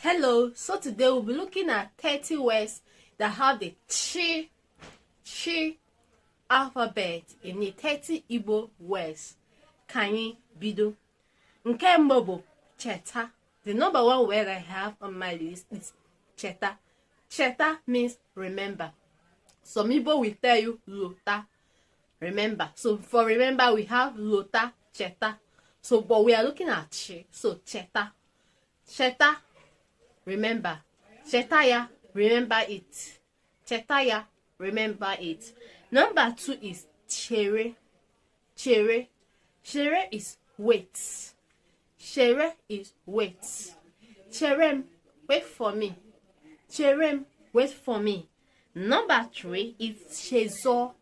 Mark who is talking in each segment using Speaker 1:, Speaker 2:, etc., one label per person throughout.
Speaker 1: Hello, so today we'll be looking at 30 words that have the chi alphabet in the 30 Igbo words. Kanyi bido. Nke mbụ cheta. The number one word I have on my list is cheta. Cheta means remember. Some Igbo will tell you lota. Remember. So for remember we have lota, cheta. So but we are looking at chi. So cheta. Cheta. Remember. Chetaya, remember it. Chetaya, remember it. Number 2 is chere. Chere. Chere is wait. Chere is wait. Cherem, wait for me. Cherem, wait for me. Number 3 is chezo.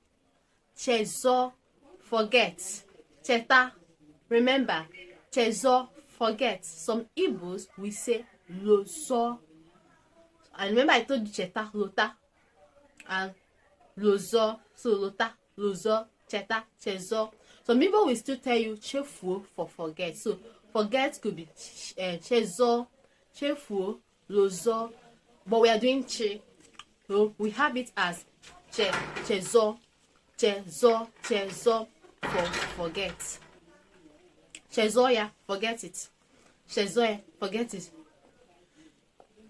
Speaker 1: Chezo, forget. Cheta, remember. Chezo, forget. Some Igbos we say lozo. I remember I told you cheta, lota, and lozo. So lota, lozo, cheta, chezo. Some people will still tell you chefu for forget. So forget could be chezo, chefu, lozo. But we are doing che. So we have it as chezo, chezo, chezo for forget. Chezoya, forget it. Chezoya, forget it.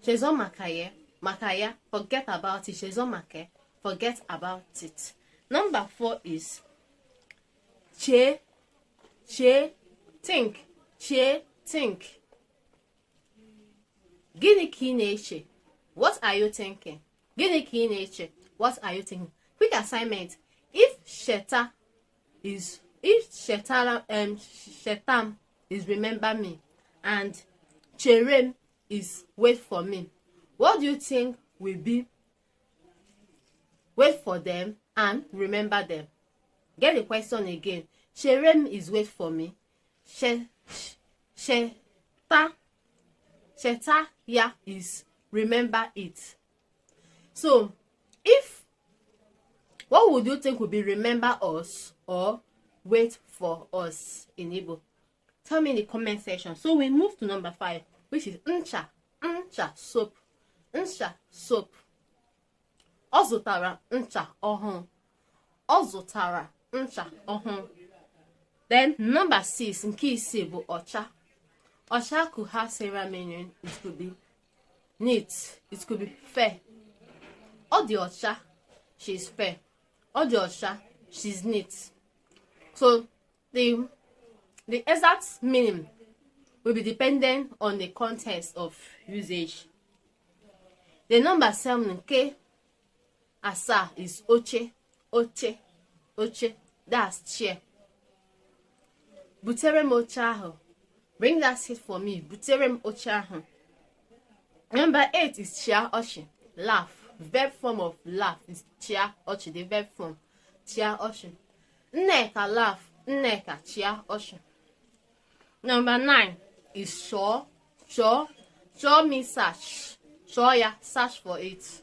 Speaker 1: Chezo makaye, makaya, forget about it. Chezo make, forget about it. Number 4 is che, think. Che, think. Gini ki neche. What are you thinking? Gini ki neche. What are you thinking? Quick assignment. If shetam is remember me and cherem is wait for me, what do you think will be wait for them and remember them? Get the question again. Cherem is wait for me. Sheta ya is remember it. So if what would you think would be remember us or wait for us in Igbo? Tell me in the comment section. So we move to number 5, which is ncha. Ncha, soap. Ncha, soap. Ozutara ncha ohun. Ozutara ncha ohun. Then number 6, nke ise bụ ọcha. Ọcha could have several meanings. It could be neat. It could be fair. Ọ dị ọcha, she's fair. Ọ dị ọcha, she's neat. So the exact meaning will be dependent on the context of usage. The number 7, nke asa, is oche. Oche. Oche. That's chair. Buterem oche ahụ. Bring that seat for me. Buterem oche ahụ. Number 8 is chia ochi. Laugh. Verb form of laugh is chia ochi. The verb form. Chia ochi. Nneka laugh. Nneka chia ochi. Number 9 is sure. Sure. Sure means search. Sure ya, search for it.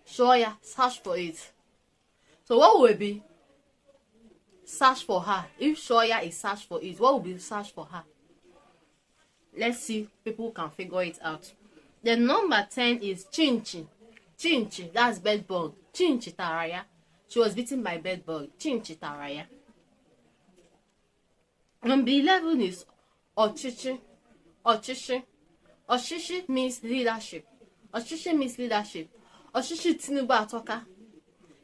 Speaker 1: Sure ya, search for it. So what will be search for her? If sure ya is search for it, what will be search for her? Let's see, people can figure it out. The number 10 is chinchi. Chinchi, that's bed bug. Chinchi taraya. She was bitten by bed bug. Chinchi taraya. Number 11 is ochichi. Ochichi. Ochichi means leadership. Ochichi means leadership. Ochichi Tinubu atoka.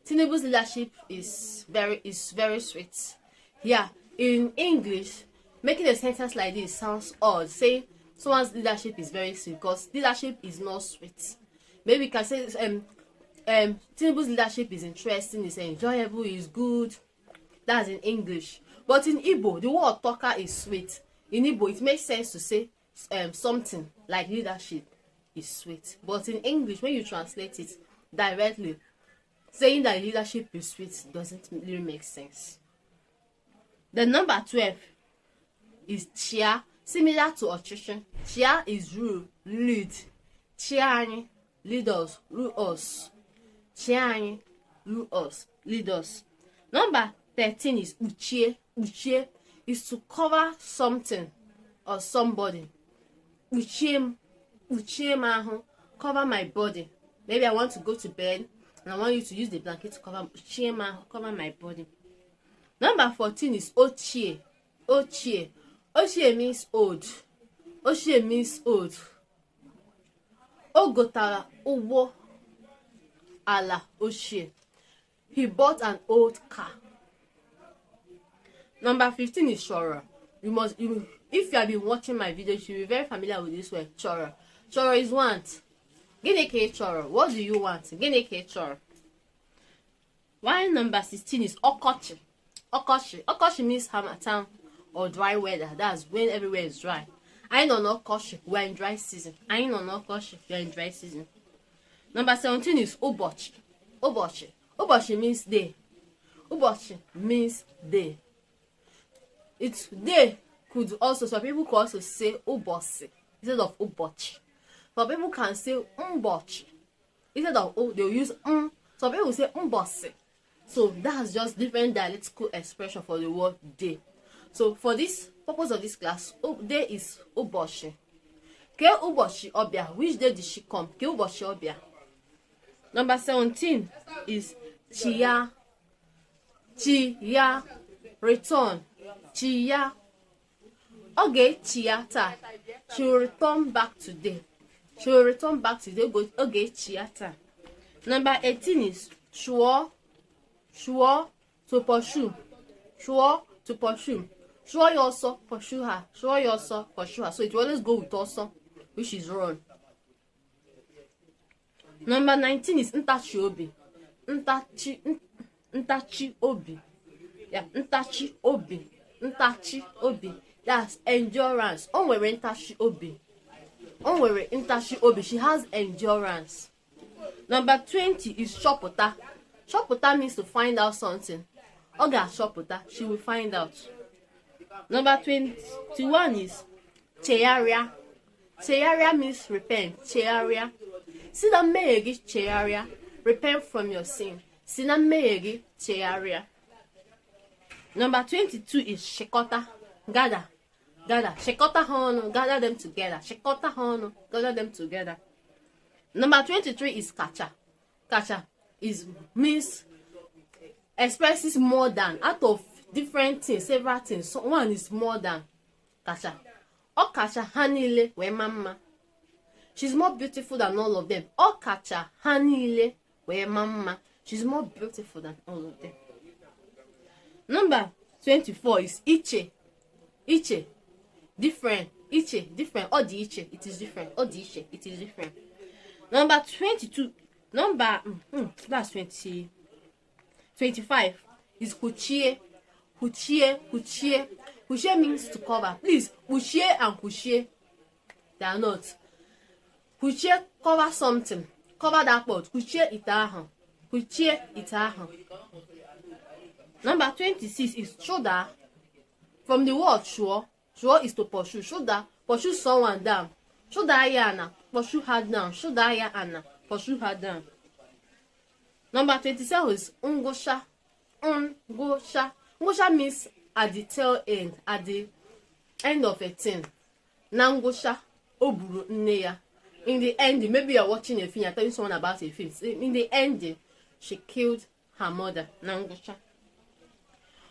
Speaker 1: Tinubu's leadership is very sweet. Yeah, in English, making a sentence like this sounds odd. Say someone's leadership is very sweet because leadership is not sweet. Maybe we can say Tinubu's leadership is interesting, is enjoyable, is good. That's in English. But in Igbo, the word talker is sweet. In Igbo, it makes sense to say something like leadership is sweet. But in English, when you translate it directly, saying that leadership is sweet doesn't really make sense. The number 12 is chia, similar to attrition. Chia is rule, lead. Chia, lead us, rule us. Chia, rule us, lead us. Number 13 is uchie. Uchie is to cover something or somebody. Uchiem, kpuchie m ahụ, cover my body. Maybe I want to go to bed and I want you to use the blanket to cover, kpuchie m ahụ, cover my body. Number 14 is ochie. Ochie. Ochie means old. Ochie means old. O gotara ụgbọ ala ochie. He bought an old car. Number 15 is choro. If you have been watching my video, you should be very familiar with this word, choro. Choro is want. Gịnị ka ị chọrọ? What do you want? Gịnị ka ị chọrọ? While number 16 is ọkọchị. Ọkọchị. Ọkọchị means harmattan or dry weather. That's when everywhere is dry. Anyị nọ n'ọkọchị. We're in dry season. Anyị nọ n'ọkọchị. We're in dry season. Number 17 is ụbọchị. Ụbọchị. Ụbọchị means day. Ụbọchị means day. It's day could also, some people could also say ụbọchị instead of ụbọchị. Some people can say ụbọchị instead of they'll use Some people say ụbọchị. So that's just different dialectical expression for the word day. So for this purpose of this class, day is ụbọchị. Ke ụbọchị ọbịa. Which day did she come? Ke ụbọchị ọbịa. Number 17 is chia. Chia. Return. Chia. Okay, chia ta. She will return back today. She will return back today. Okay, chia ta. Number 18 is sure. Sure to pursue. Sure to pursue. Sure you also pursue her. Sure you also pursue her. So it will always go with also, which is run. Number 19 is ntachi obi. Ntachi obi. Yeah, ntachi obi. Ntachi obi. That's endurance. Onwere ntachi obi. Onwere ntachi obi. She has endurance. Number 20 is chọpụta. Chọpụta means to find out something. Oga chọpụta, she will find out. Number 21 is chegharịa. Chegharịa means repent. Chegharịa. Si na mmehie gị chegharịa. Repent from your sin. Si na mmehie gị chegharịa. Number 22 is shekọta. Gather. Gather. Shekọta ha ọnụ. Gather them together. Shekọta ha ọnụ. Gather them together. Number 23 is kacha. Kacha means expresses more than. Out of different things, several things. So one is more than. Kacha. Ọ kacha ha niile wee ma mma. She's more beautiful than all of them. Ọ kacha ha niile wee ma mma. She's more beautiful than all of them. Number 24 is iche. Iche. Different. Iche. Different. Ọ dị iche. It is different. Ọ dị iche. It is different. Number 22. That's 20. 25 is huchie. Huchie. Huchie. Huchie means to cover. Please, huchie and huchie, they are not. Huchie cover something. Cover that part. Huchie itaha. Huchie itaha. Number 26 is shoulder. From the word sure. Sure is to pursue. Shoulder. Pursue someone down. Shoulder yana. Pursue her down. Shoulder yana. Pursue her down. Number 27 is ngosha. Ngosha. Ngosha means at the tail end. At the end of a thing. Nangosha. Oburu nneya. In the end, maybe you're watching a film, you're telling someone about a film. In the end, she killed her mother. Nangosha.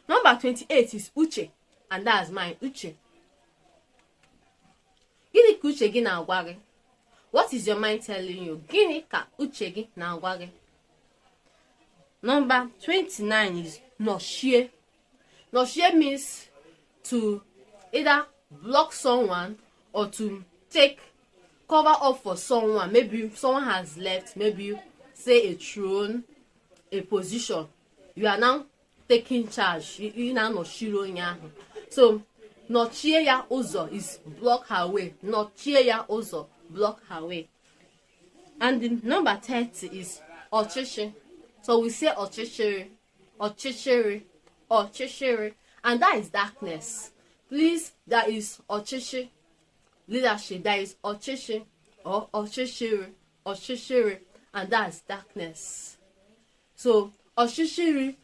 Speaker 1: Number 28 is uche. And that's mine. Uche. Gịnị ka uche gị na-agwa gị? What is your mind telling you? Gịnị ka uche gị na-agwa gị? Number 29 is noshie. Noshie means to either block someone or to cover up for someone. Maybe someone has left, maybe say a throne, a position. You are now taking charge. You now noshiro nyahu. So nochie ya ụzọ is block her way. Nochie ya ụzọ, block her way. And the number 30 is ọchịchị. So we say ọchịchịrị, ọchịchịrị, ọchịchịrị, and that is darkness. Please, that is ọchịchị leadership. That is ọchịchị or ọchịchịrị, ọchịchịrị, and that is darkness. So ọchịchịrị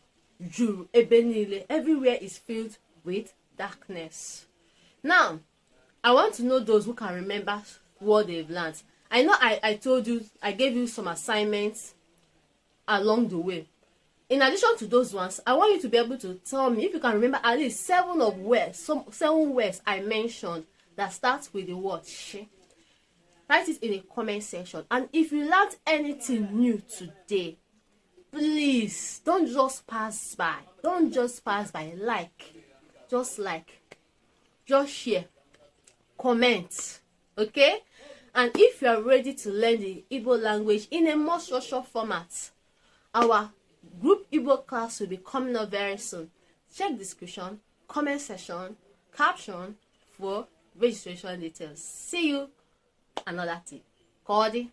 Speaker 1: juru ebe niile. Everywhere is filled with darkness. Now, I want to know those who can remember what they've learned. I know I told you, I gave you some assignments along the way. In addition to those ones, I want you to be able to tell me if you can remember at least 7 words I mentioned that starts with the word she. Write it in the comment section. And if you learned anything new today, please don't just pass by. Don't just pass by. Just share, comment, okay? And if you are ready to learn the Igbo language in a more social format, our group Igbo class will be coming up very soon. Check description, comment section, caption for registration details. See you another tip. Cody.